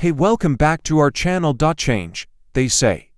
Hey, welcome back to our channel. Change, they say,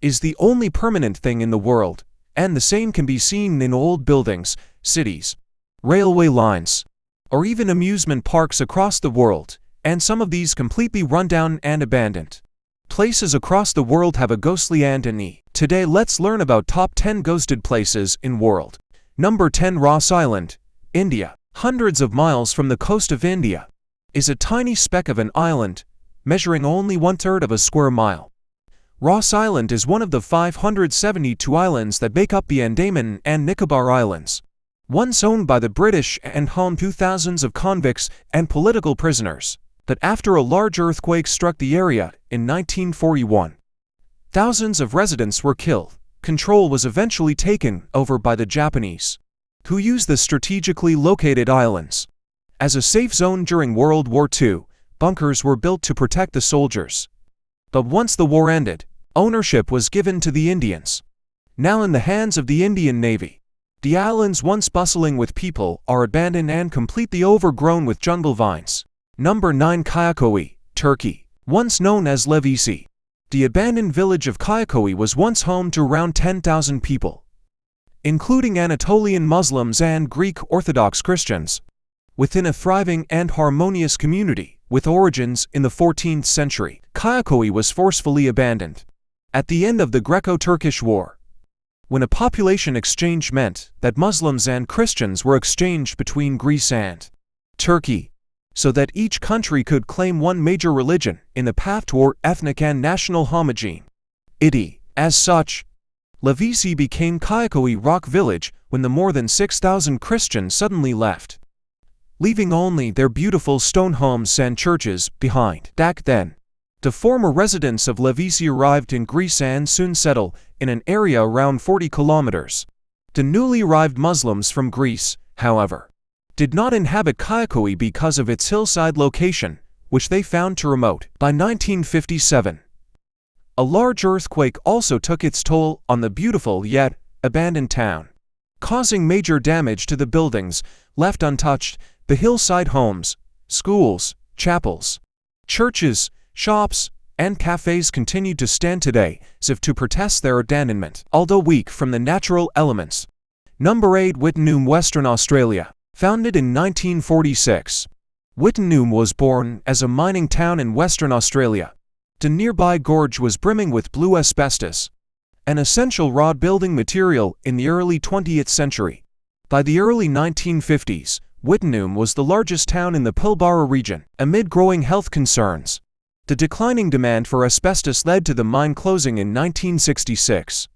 is the only permanent thing in the world, and the same can be seen in old buildings, cities, railway lines, or even amusement parks across the world, and some of these completely run down and abandoned. Places across the world have a ghostly antony. Today let's learn about top 10 ghosted places in world. Number 10. Ross Island, India. Hundreds of miles from the coast of India is a tiny speck of an island, measuring only 1/3 of a square mile. Ross Island is one of the 572 islands that make up the Andaman and Nicobar Islands. Once owned by the British and home to thousands of convicts and political prisoners, but after a large earthquake struck the area in 1941, thousands of residents were killed. Control was eventually taken over by the Japanese, who used the strategically located islands as a safe zone during World War II. Bunkers were built to protect the soldiers. But once the war ended, ownership was given to the Indians. Now in the hands of the Indian Navy, the islands once bustling with people are abandoned and completely overgrown with jungle vines. Number 9. Kayakköy, Turkey. Once known as Levisi, the abandoned village of Kayakköy was once home to around 10,000 people, including Anatolian Muslims and Greek Orthodox Christians, within a thriving and harmonious community. With origins in the 14th century, Kayakköy was forcefully abandoned at the end of the Greco-Turkish War, when a population exchange meant that Muslims and Christians were exchanged between Greece and Turkey, so that each country could claim one major religion in the path toward ethnic and national homogeneity. As such, Levisi became Kayakköy Rock Village when the more than 6,000 Christians suddenly left, leaving only their beautiful stone homes and churches behind. Back then, the former residents of Levisi arrived in Greece and soon settled in an area around 40 kilometers. The newly arrived Muslims from Greece, however, did not inhabit Kayakköy because of its hillside location, which they found too remote. By 1957, a large earthquake also took its toll on the beautiful yet abandoned town, causing major damage to the buildings left untouched. The hillside homes, schools, chapels, churches, shops, and cafes continue to stand today as if to protest their abandonment, although weak from the natural elements. Number 8. Wittenoom, Western Australia. Founded in 1946, Wittenoom was born as a mining town in Western Australia. The nearby gorge was brimming with blue asbestos, an essential raw building material in the early 20th century. By the early 1950s, Wittenoom was the largest town in the Pilbara region. Amid growing health concerns, the declining demand for asbestos led to the mine closing in 1966,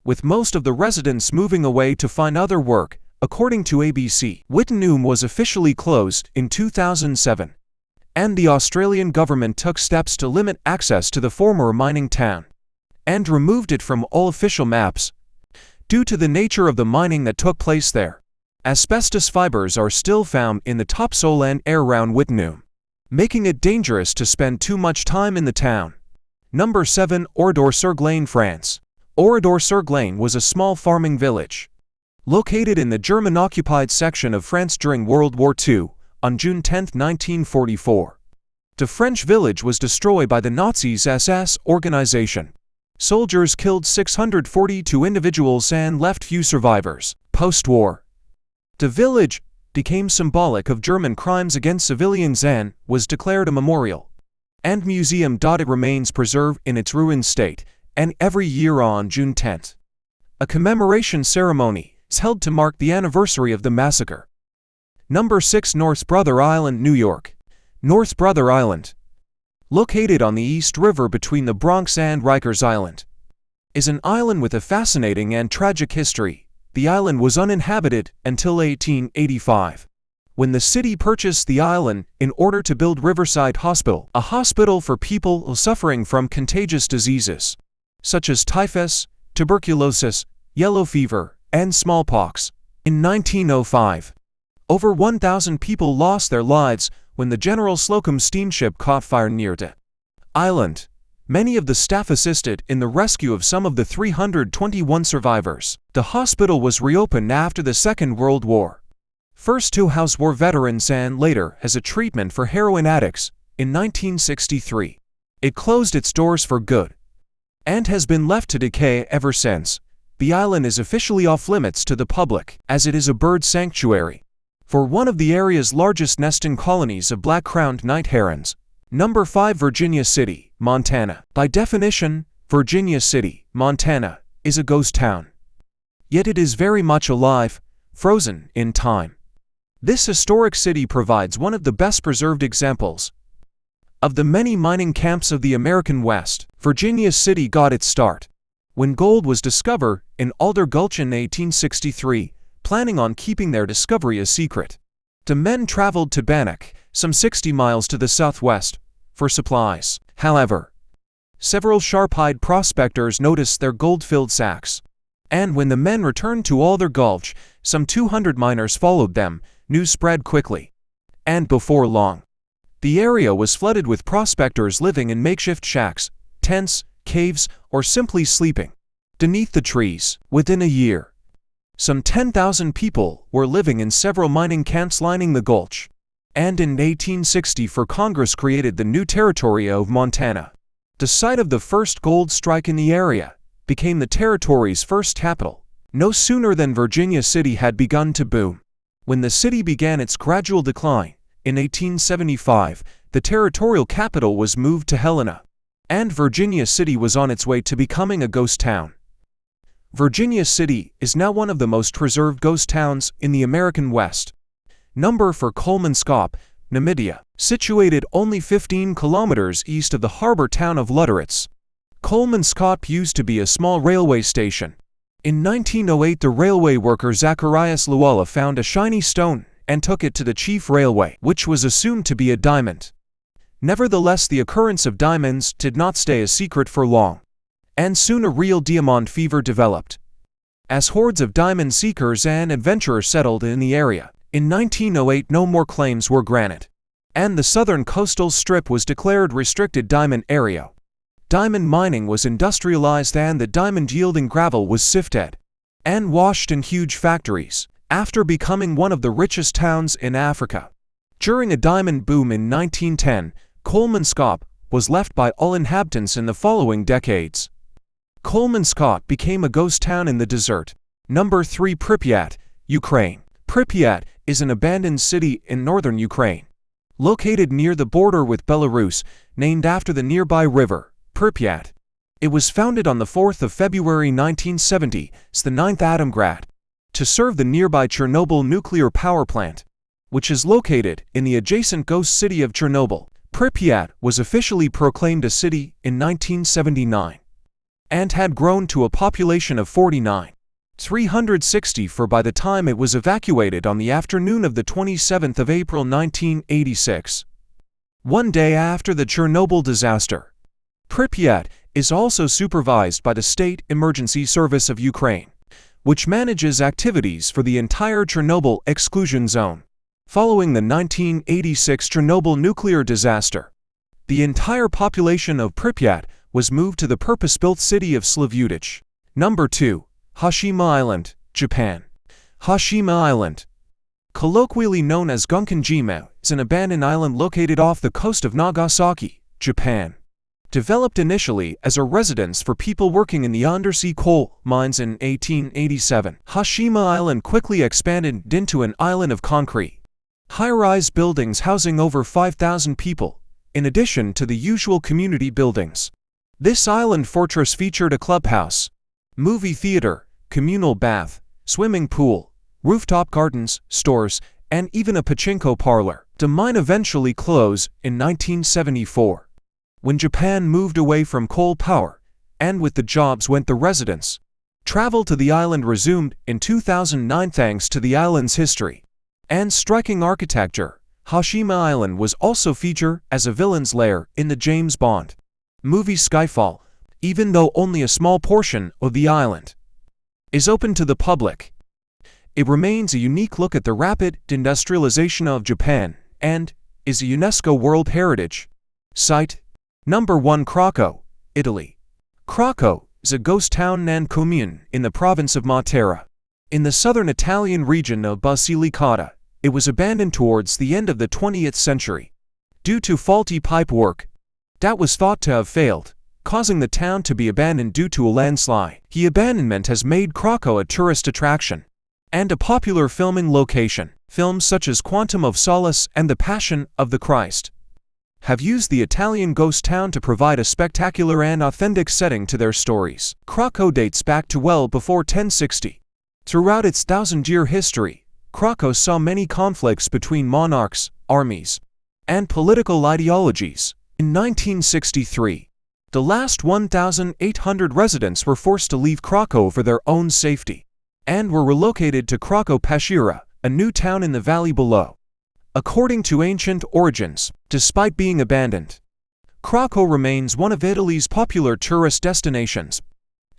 with most of the residents moving away to find other work. According to ABC, Wittenoom was officially closed in 2007, and the Australian government took steps to limit access to the former mining town and removed it from all official maps due to the nature of the mining that took place there. Asbestos fibers are still found in the topsoil and air around Wittenoom, making it dangerous to spend too much time in the town. Number 7. Oradour-sur-Glane, France. Oradour-sur-Glane was a small farming village located in the German-occupied section of France during World War II. On June 10, 1944, the French village was destroyed by the Nazis' SS organization. Soldiers killed 642 individuals and left few survivors. Post-war, the village became symbolic of German crimes against civilians and was declared a memorial and museum. It remains preserved in its ruined state, and every year on June 10th, a commemoration ceremony is held to mark the anniversary of the massacre. Number 6. North Brother Island, New York. North Brother Island, located on the East River between the Bronx and Rikers Island, is an island with a fascinating and tragic history. The island was uninhabited until 1885, when the city purchased the island in order to build Riverside Hospital, a hospital for people suffering from contagious diseases such as typhus, tuberculosis, yellow fever, and smallpox. In 1905, over 1,000 people lost their lives when the General Slocum steamship caught fire near the island. Many of the staff assisted in the rescue of some of the 321 survivors. The hospital was reopened after the Second World War, first to house war veterans and later as a treatment for heroin addicts. in 1963. It closed its doors for good and has been left to decay ever since. The island is officially off-limits to the public, as it is a bird sanctuary for one of the area's largest nesting colonies of black-crowned night herons. Number 5. Virginia City, Montana. By definition, Virginia City, Montana, is a ghost town. Yet it is very much alive, frozen in time. This historic city provides one of the best preserved examples of the many mining camps of the American West. Virginia City got its start when gold was discovered in Alder Gulch in 1863, planning on keeping their discovery a secret. The men traveled to Bannock, some 60 miles to the southwest, for supplies. However, several sharp-eyed prospectors noticed their gold-filled sacks, and when the men returned to Alder Gulch, some 200 miners followed them. News spread quickly, and before long, the area was flooded with prospectors living in makeshift shacks, tents, caves, or simply sleeping beneath the trees. Within a year, some 10,000 people were living in several mining camps lining the gulch, and in 1864 Congress created the new territory of Montana. The site of the first gold strike in the area became the territory's first capital. No sooner than Virginia City had begun to boom, when the city began its gradual decline. In 1875, the territorial capital was moved to Helena, and Virginia City was on its way to becoming a ghost town. Virginia City is now one of the most preserved ghost towns in the American West. Number 4. Coleman Skop, Namibia. Situated only 15 kilometers east of the harbor town of Lutteritz, Coleman Skop used to be a small railway station. In 1908, the railway worker Zacharias Luala found a shiny stone and took it to the chief railway, which was assumed to be a diamond. Nevertheless, the occurrence of diamonds did not stay a secret for long, and soon a real diamond fever developed, as hordes of diamond seekers and adventurers settled in the area. In 1908, no more claims were granted, and the southern coastal strip was declared restricted diamond area. Diamond mining was industrialized, and the diamond-yielding gravel was sifted and washed in huge factories, after becoming one of the richest towns in Africa. During a diamond boom in 1910, Coleman Skop was left by all inhabitants in the following decades. Coleman Skop became a ghost town in the desert. Number 3. Pripyat, Ukraine. Pripyat is an abandoned city in northern Ukraine, located near the border with Belarus, named after the nearby river, Pripyat. It was founded on the 4th of February 1970 as the 9th Atomgrad, to serve the nearby Chernobyl nuclear power plant, which is located in the adjacent ghost city of Chernobyl. Pripyat was officially proclaimed a city in 1979 and had grown to a population of 49,364 by the time it was evacuated on the afternoon of the 27th of April 1986, one day after the Chernobyl disaster. Pripyat is also supervised by the State Emergency Service of Ukraine, which manages activities for the entire Chernobyl exclusion zone. Following the 1986 Chernobyl nuclear disaster, the entire population of Pripyat was moved to the purpose-built city of Slavutich. Number 2. Hashima Island, Japan. Hashima Island, colloquially known as Gunkanjima, is an abandoned island located off the coast of Nagasaki, Japan. Developed initially as a residence for people working in the undersea coal mines in 1887, Hashima Island quickly expanded into an island of concrete, high-rise buildings housing over 5,000 people, in addition to the usual community buildings. This island fortress featured a clubhouse, movie theater, communal bath, swimming pool, rooftop gardens, stores, and even a pachinko parlor. The mine eventually closed in 1974. When Japan moved away from coal power, and with the jobs went the residents. Travel to the island resumed in 2009 thanks to the island's history and striking architecture. Hashima Island was also featured as a villain's lair in the James Bond movie Skyfall, even though only a small portion of the island is open to the public. It remains a unique look at the rapid industrialization of Japan and is a UNESCO World Heritage Site. Number 1. Krakow, Italy. Krakow is a ghost town and commune in the province of Matera, in the southern Italian region of Basilicata. It was abandoned towards the end of the 20th century due to faulty pipe work that was thought to have failed, causing the town to be abandoned due to a landslide. The abandonment has made Krakow a tourist attraction and a popular filming location. Films such as Quantum of Solace and The Passion of the Christ have used the Italian ghost town to provide a spectacular and authentic setting to their stories. Krakow dates back to well before 1060. Throughout its thousand-year history, Krakow saw many conflicts between monarchs, armies, and political ideologies. In 1963, the last 1,800 residents were forced to leave Krakow for their own safety and were relocated to Krakow-Paszyra, a new town in the valley below. According to ancient origins, despite being abandoned, Krakow remains one of Italy's popular tourist destinations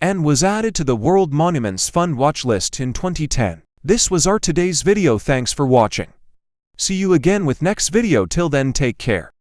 and was added to the World Monuments Fund watch list in 2010. This was our today's video. Thanks for watching. See you again with next video. Till then, take care.